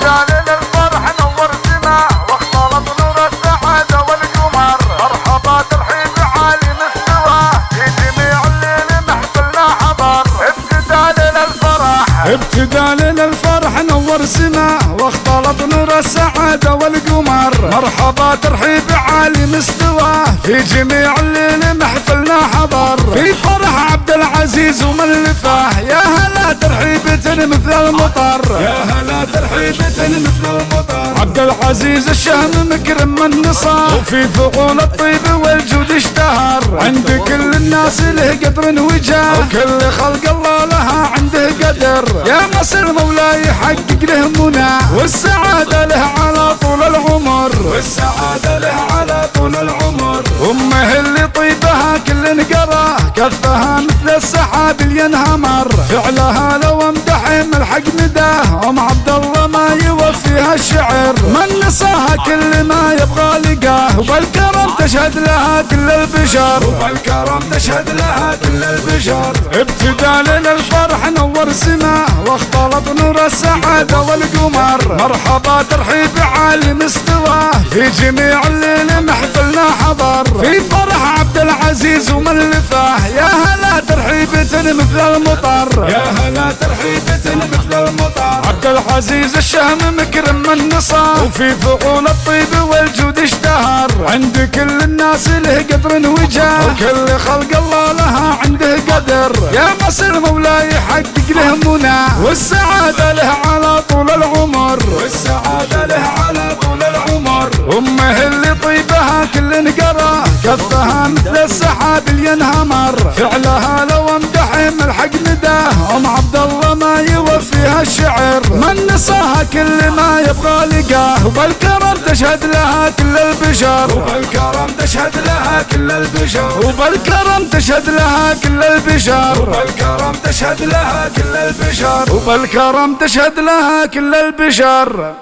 دليل الفرح نور سما واختلط نور السعادة والقمر. مرحبا ترحيب عالي مستوى في جميع الليل محفلنا حضر. ابتداء للفرح نور سما واختلط نور السعادة والقمر. مرحبا ترحيب عالي مستوى في جميع الليل محفلنا حضر. في فرح عبد العزيز وملفه يا هلا ترحيبة مثل المطر. يا هلا ترحيبة مثل المطر. عبد العزيز الشهم مكرم من نصار وفي فعول الطيب والجود اشتهر. عند كل الناس له قدر وجاه وكل خلق الله لها عنده قدر. يا مصر مولاي يحقق له منى والسعادة له على طول العمر. والسعادة له على طول العمر. أمه اللي طيبها كل نقراه كفها مثل السحاب اللي ينهمر. فعلها لو امدحم الحق مداه ام عبد الله ما يوفيها الشعر. من نصاها كل ما يبغى لقاه وبالكرم تشهد لها كل البشر. وبالكرم تشهد لها كل البشر. ابتداء للفرح نور سما واختلط نور السعادة والقمر. مرحبا ترحيب عالي مستوى في جميع الليل محفلنا حضر. في فرح عبد العزيز وملفه يا هلا ترحيبة مثل المطر. يا هلا ترحيبة مثل المطر. عبد العزيز الشهم مكرم من نصار وفي فعول الطيب والجود اشتهر. عند كل الناس له قدر وجاه وكل خلق الله لها عنده قدر. يا مصر مولاي يحقق له منى والسعادة له على طول العمر. والسعادة له على طول العمر. أمه اللي طيبها كل نقراه كفها مثل السحاب اللي ينهمر. فعلها لو امدحم الحق مداه ام عبد الله ما يوفيها الشعر. من نصاها كل ما يبغى لقاه وبالكرم تشهد لها كل البشر. وبالكرم تشهد لها كل البشر. وبالكرم تشهد لها كل البشر. وبالكرم تشهد لها كل البشر. وبالكرم تشهد لها كل البشر.